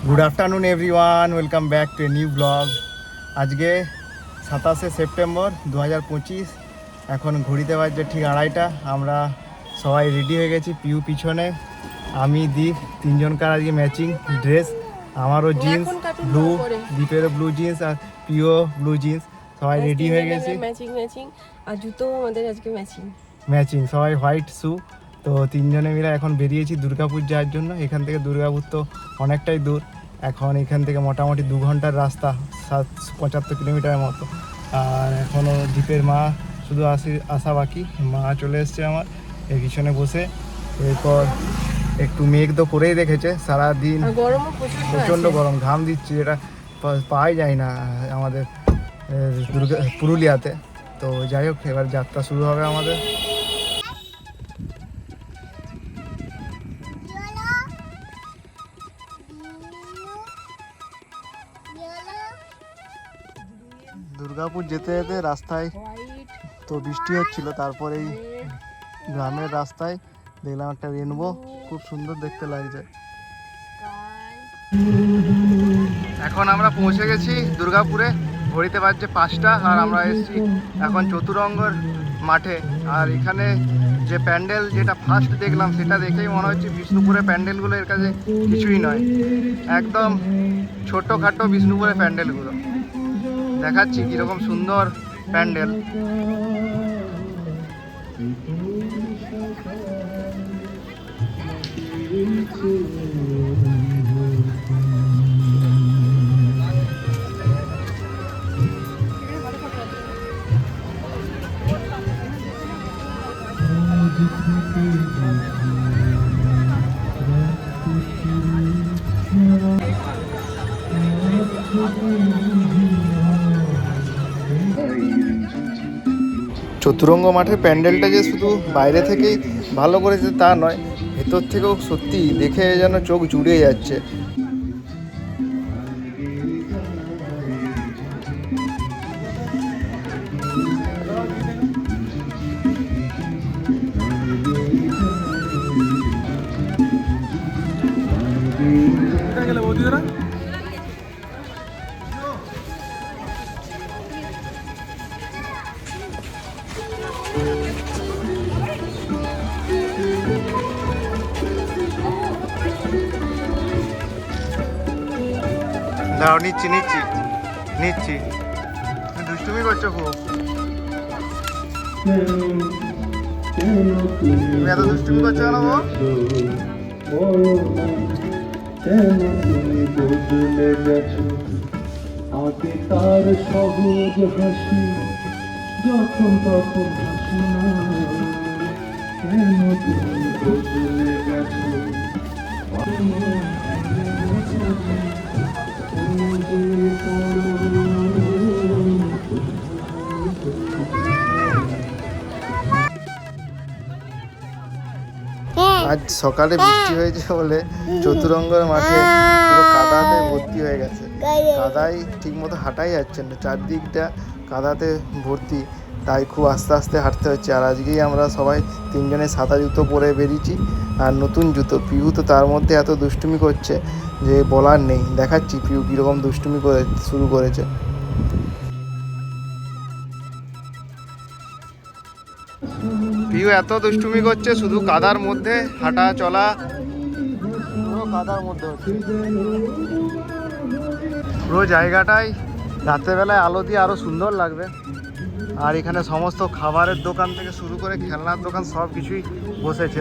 Good afternoon everyone, welcome back to a new blog. আজকে 27শে September 2025। এখন ঘড়িতে বাজছে ঠিক 2:30। আমরা সবাই রেডি হয়ে গেছি। পিউ পিছনে, আমি দীপ, তিনজনকার আজকে ম্যাচিং ড্রেস। আমারও জিন্স ব্লু, দীপেরও ব্লু জিন্স আর পিও ব্লু জিন্স। সবাই রেডি হয়ে গেছি, ম্যাচিং আর জুতো আমাদের আজকে ম্যাচিং সবাই হোয়াইট শু। তো তিনজনে মিলে এখন বেরিয়েছি দুর্গাপুর যাওয়ার জন্য। এখান থেকে দুর্গাপুর তো অনেকটাই দূর। এখন এখান থেকে মোটামুটি 2 ঘন্টার রাস্তা, 75 কিলোমিটারের মতো। আর এখনও দীপের মা শুধু আসা বাকি। মা চলে এসছে আমার এর পিছনে বসে। এরপর একটু মেঘ তো করেই রেখেছে সারাদিন, প্রচণ্ড গরম, ঘাম দিচ্ছি, এটা পাওয়াই যায় না আমাদের পুরুলিয়াতে। তো যাই হোক, এবার যাত্রা শুরু হবে আমাদের। দুর্গাপুর যেতে যেতে রাস্তায় তো বৃষ্টি হচ্ছিল, তারপরে এই গ্রামের রাস্তায় দেখলাম একটা রেনবো, খুব সুন্দর দেখতে লাগছে। এখন আমরা পৌঁছে গেছি দুর্গাপুরে, ঘড়িতে বাজছে 5টা। আর আমরা এসেছি এখন চতুরঙ্গর মাঠে। আর এখানে যে প্যান্ডেল যেটা ফার্স্ট দেখলাম, সেটা দেখেই মনে হচ্ছে বিষ্ণুপুরের প্যান্ডেলগুলো এর কাছে কিছুই নয়, একদম ছোটোখাটো বিষ্ণুপুরের প্যান্ডেলগুলো। দেখাচ্ছি কীরকম সুন্দর প্যান্ডেল। চতুরঙ্গ মাঠের প্যান্ডেলটা যে শুধু বাইরে থেকেই ভালো করেছে তা নয়, ভেতর থেকেও সত্যি দেখে যেন চোখ জুড়িয়ে যাচ্ছে। দাও, নিচ্ছি নিচ্ছি নিচ্ছি। দুষ্টুমি করছো খুব, তুমি এত দুষ্টুমি করছো কেন গো? আগে তার সহজ হাসি, যখন তখন হাসি না, কেন তুমি বদলে গেছো? আজ সকালে বৃষ্টি হয়েছে বলে চতুরঙ্গের মাঠে পুরো কাদাতে ভর্তি হয়ে গেছে। কাদায় ঠিক মতো হাঁটাই যাচ্ছে না, চারদিকটা কাদাতে ভর্তি, তাই খুব আস্তে আস্তে হাঁটতে হচ্ছে। আর আজকেই আমরা সবাই তিনজনে সাদা জুতো পরে বেরিয়েছি আর নতুন জুতো। পিউ তো তার মধ্যে এত দুষ্টুমি করছে যে বলার নেই। দেখাচ্ছি পিউ কীরকম দুষ্টুমি করে শুরু করেছে। পিউ এত দুষ্টুমি করছে, শুধু কাদার মধ্যে হাঁটা চলা, পুরো কাদার মধ্যে হচ্ছে। পুরো জায়গাটাই রাত্রেবেলায় আলো দিয়ে আরও সুন্দর লাগবে। আর এখানে সমস্ত খাবারের দোকান থেকে শুরু করে খেলনার দোকান সব কিছুই বসেছে।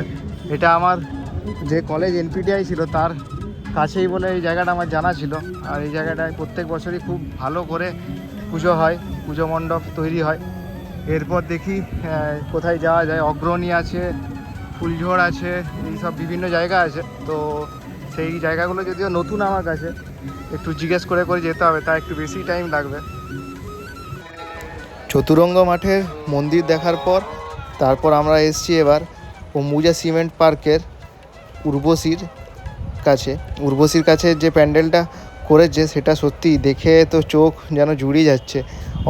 এটা আমার যে কলেজ এনপিটিআই ছিল তার কাছেই বলে এই জায়গাটা আমার জানা ছিল। আর এই জায়গাটায় প্রত্যেক বছরই খুব ভালো করে পুজো হয়, পুজো মণ্ডপ তৈরি হয়। এরপর দেখি কোথায় যাওয়া যায়। অগ্রণী আছে, ফুলঝোড় আছে, এইসব বিভিন্ন জায়গা আছে। তো সেই জায়গাগুলো যদিও নতুন আমার কাছে, একটু জিজ্ঞেস করে করে যেতে হবে, তা একটু বেশি টাইম লাগবে। চতুরঙ্গ মাঠের মন্দির দেখার পর তারপর আমরা এসেছি এবার অম্বুজা সিমেন্ট পার্কের উর্বশীর কাছে যে প্যান্ডেলটা করেছে সেটা সত্যি দেখে তো চোখ যেন জুড়িয়ে যাচ্ছে।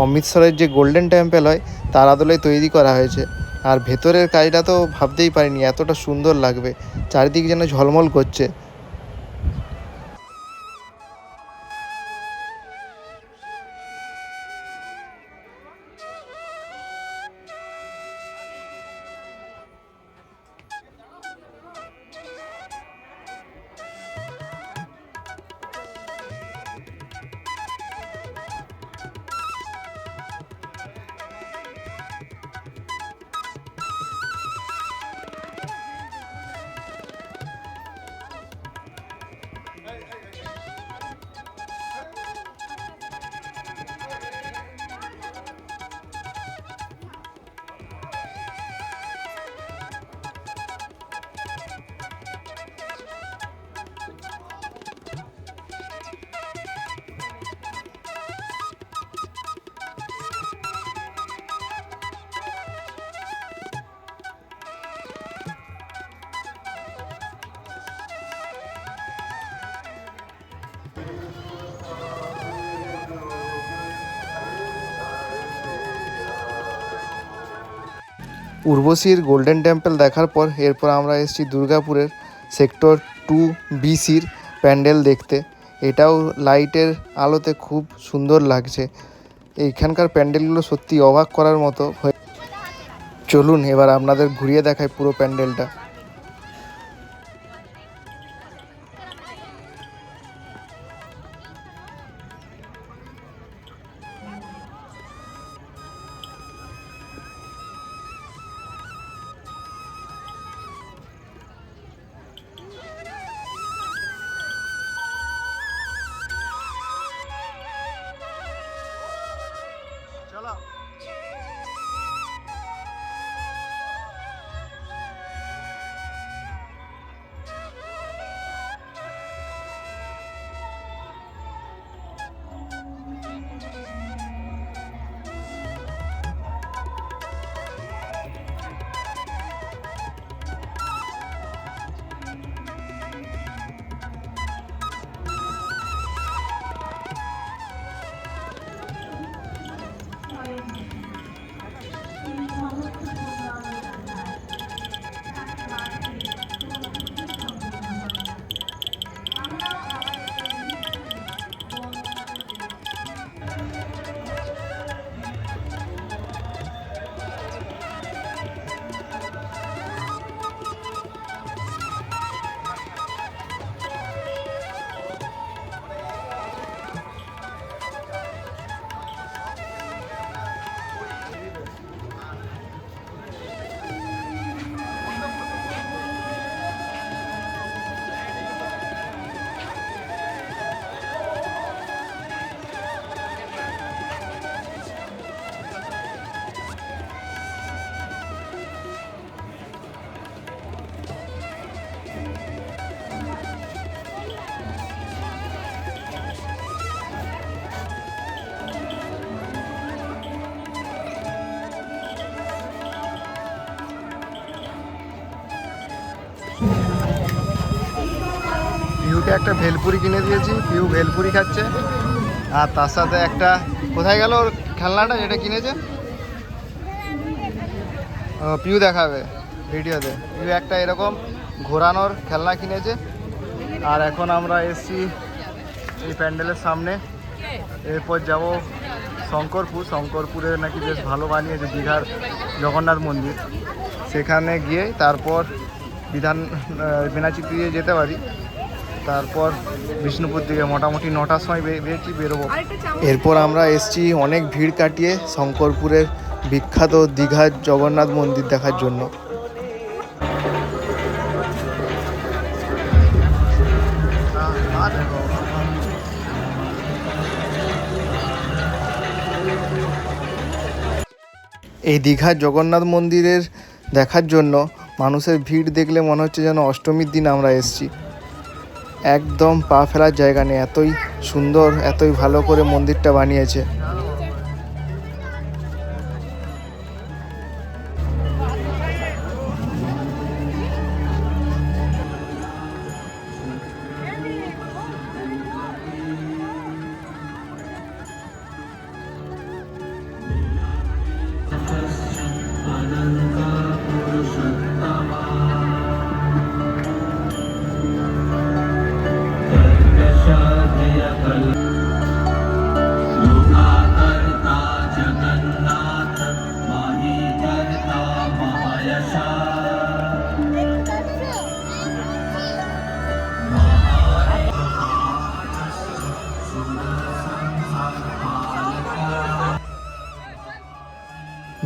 অমৃতসরের যে গোল্ডেন টেম্পল হয় তার আদলে তৈরি করা হয়েছে। আর ভেতরের কাজটা তো ভাবতেই পারিনি এতটা সুন্দর লাগবে, চারিদিক যেন ঝলমল করছে। উর্বশীর গোল্ডেন টেম্পল দেখার পর এরপর আমরা এসেছি দুর্গাপুরের সেক্টর 2BCর প্যান্ডেল দেখতে। এটাও লাইটের আলোতে খুব সুন্দর লাগছে। এইখানকার প্যান্ডেলগুলো সত্যি অবাক করার মতো। চলুন এবার আপনাদের ঘুরিয়ে দেখায় পুরো প্যান্ডেলটা। চলো। পিউকে একটা ভেলপুরি কিনে দিয়েছি, পিউ ভেলপুরি খাচ্ছে। আর তার সাথে একটা, কোথায় গেল ওর খেলনাটা যেটা কিনেছে? ও পিউ দেখাবে ভিডিওতে। পিউ একটা এরকম ঘোরানোর খেলনা কিনেছে। আর এখন আমরা এসছি এই প্যান্ডেলের সামনে। এরপর যাব শঙ্করপুরে নাকি বেশ ভালো বানিয়েছে দীঘার জগন্নাথ মন্দির। সেখানে গিয়ে তারপর বিনাচিতি দিয়ে যেতে পারি। তারপর বিষ্ণুপুর দিকে মোটামুটি 9টার সময় বেরোবো। এরপর আমরা এসছি অনেক ভিড় কাটিয়ে শঙ্করপুরের বিখ্যাত দীঘার জগন্নাথ মন্দির দেখার জন্য। এই দীঘার জগন্নাথ মন্দিরের দেখার জন্য মানুষের ভিড় দেখলে মনে হচ্ছে যেন অষ্টমীর দিন আমরা এসেছি। একদম পা ফেলার জায়গা নেই, এতই সুন্দর, এতই ভালো করে মন্দিরটা বানিয়েছে।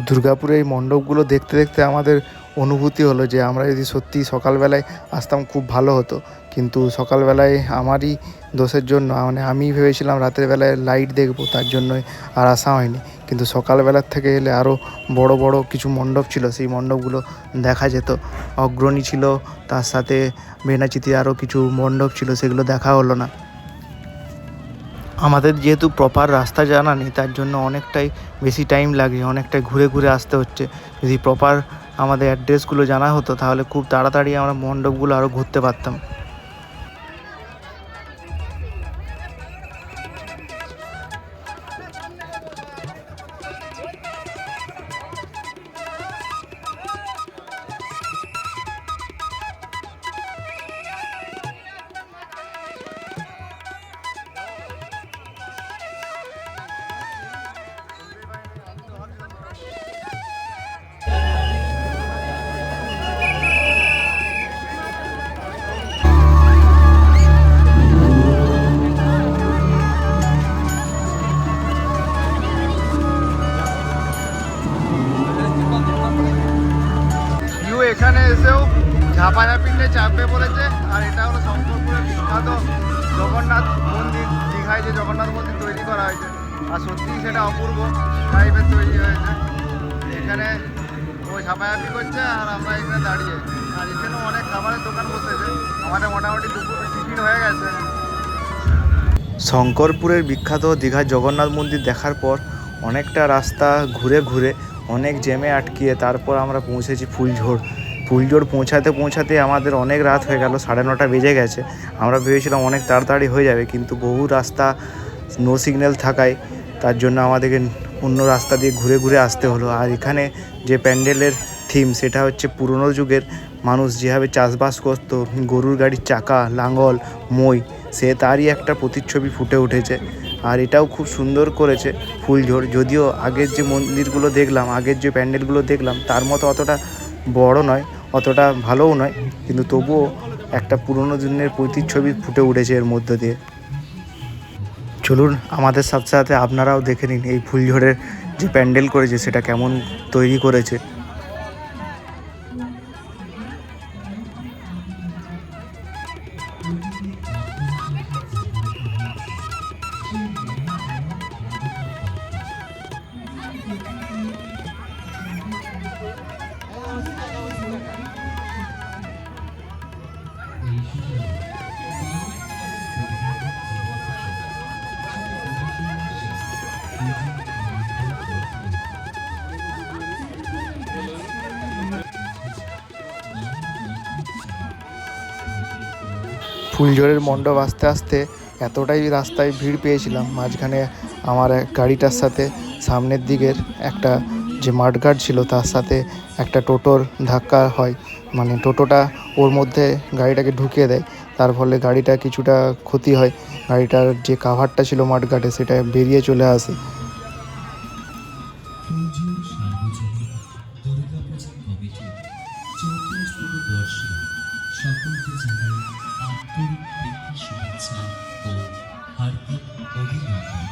দুর্গাপুরে এই মণ্ডপগুলো দেখতে দেখতে আমাদের অনুভূতি হলো যে আমরা যদি সত্যি সকালবেলায় আসতাম খুব ভালো হতো। কিন্তু সকালবেলায় আমারই দোষের জন্য, মানে আমি ভেবেছিলাম রাতের বেলায় লাইট দেখবো, তার জন্যই আর আসা হয়নি। কিন্তু সকালবেলার থেকে এলে আরও বড় বড় কিছু মণ্ডপ ছিল, সেই মণ্ডপগুলো দেখা যেত। অগ্রণী ছিল, তার সাথে বেনাচিতি আরও কিছু মণ্ডপ ছিল, সেগুলো দেখা হলো না। আমাদের যেহেতু প্রপার রাস্তা জানা নেই, তার জন্য অনেকটাই বেশি টাইম লাগে, অনেকটাই ঘুরে ঘুরে আসতে হচ্ছে। যদি প্রপার আমাদের অ্যাড্রেসগুলো জানা হতো তাহলে খুব তাড়াতাড়ি আমরা মণ্ডপগুলো আরও ঘুরতে পারতাম। দেখায় যে জগন্নাথ মন্দির তৈরি করা হয়েছে, আর সত্যিই সেটা অপূর্ব টাইপের তৈরি হয়েছে। এখানে ওই ঝাপাঝাপি করছে আর আমরা এখানে দাঁড়িয়ে, আর এখানেও অনেক খাবারের দোকান বসেছে। আমাদের মোটামুটি দুপুরে টিফিন হয়ে গেছে। শঙ্করপুরের বিখ্যাত দীঘার জগন্নাথ মন্দির দেখার পর অনেকটা রাস্তা ঘুরে ঘুরে অনেক জ্যামে আটকিয়ে তারপর আমরা পৌঁছেছি ফুলঝোড় পৌঁছাতে আমাদের অনেক রাত হয়ে গেল, 9:30 বেজে গেছে। আমরা ভেবেছিলাম অনেক তাড়াতাড়ি হয়ে যাবে, কিন্তু বহু রাস্তা নো সিগন্যাল থাকায় তার জন্য আমাদেরকে অন্য রাস্তা দিয়ে ঘুরে ঘুরে আসতে হলো। আর এখানে যে প্যান্ডেলের থিম সেটা হচ্ছে পুরনো যুগের মানুষ যেভাবে চাষবাস করত, গরুর গাড়ির চাকা, লাঙ্গল, মই, সে তারই একটা প্রতিচ্ছবি ফুটে উঠেছে। আর এটাও খুব সুন্দর করেছে ফুলঝোড়। যদিও আগের যে মন্দিরগুলো দেখলাম, আগের যে প্যান্ডেলগুলো দেখলাম তার মতো অতটা বড় নয়, অতটা ভালোও নয়, কিন্তু তবুও একটা পুরনো দিনের প্রতিচ্ছবি ফুটে উঠেছে এর মধ্য দিয়ে। চলুন আমাদের সাথে সাথে আপনারাও দেখে নিন এই ফুলঝোড়ের যে প্যান্ডেল করেছে সেটা কেমন তৈরি করেছে। ফুলঝোড়ের মণ্ডপ আসতে আসতে এতটাই রাস্তায় ভিড় পেয়েছিলাম, মাঝখানে আমার গাড়িটার সাথে সামনের দিকের একটা যে মাঠগার্ড ছিল তার সাথে একটা টোটোর ধাক্কা হয়, মানে টোটোটা ওর মধ্যে গাড়িটাকে ঢুকিয়ে দেয়। তার ফলে গাড়িটা কিছুটা ক্ষতি হয়, গাড়িটার যে কাভারটা ছিল মাঠগার্ডে সেটা বেরিয়ে চলে আসে। সকলকে জানাই আন্তরিক প্রীতি শুভেচ্ছা ও হার্দিক অভিনন্দন।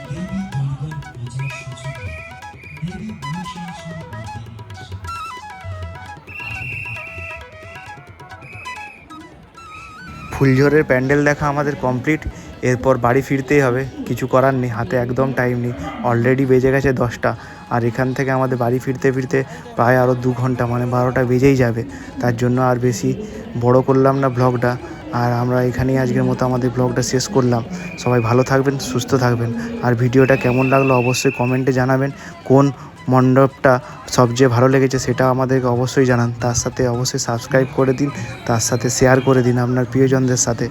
দেবী দুর্গার পূজার সূচনা দেবী মহিষাসুর মন্দিরে এসে। ফুলঝোড়ের প্যান্ডেল দেখা আমাদের কমপ্লিট। এরপর বাড়ি ফিরতেই হবে, কিছু করার নেই, হাতে একদম টাইম নেই। অলরেডি বেজে গেছে 10টা, আর এখান থেকে আমাদের বাড়ি ফিরতে ফিরতে প্রায় আরও 2 ঘন্টা, মানে 12টা বেজেই যাবে। তার জন্য আর বেশি বড় করলাম না ব্লগটা, আর আমরা এখানেই আজকের মতো আমাদের ব্লগটা শেষ করলাম। সবাই ভালো থাকবেন, সুস্থ থাকবেন, আর ভিডিওটা কেমন লাগলো অবশ্যই কমেন্টে জানাবেন। কোন মণ্ডপটা সবচেয়ে ভালো লেগেছে সেটা আমাদেরকে অবশ্যই জানান। তার সাথে অবশ্যই সাবস্ক্রাইব করে দিন, তার সাথে শেয়ার করে দিন আপনার প্রিয়জনদের সাথে।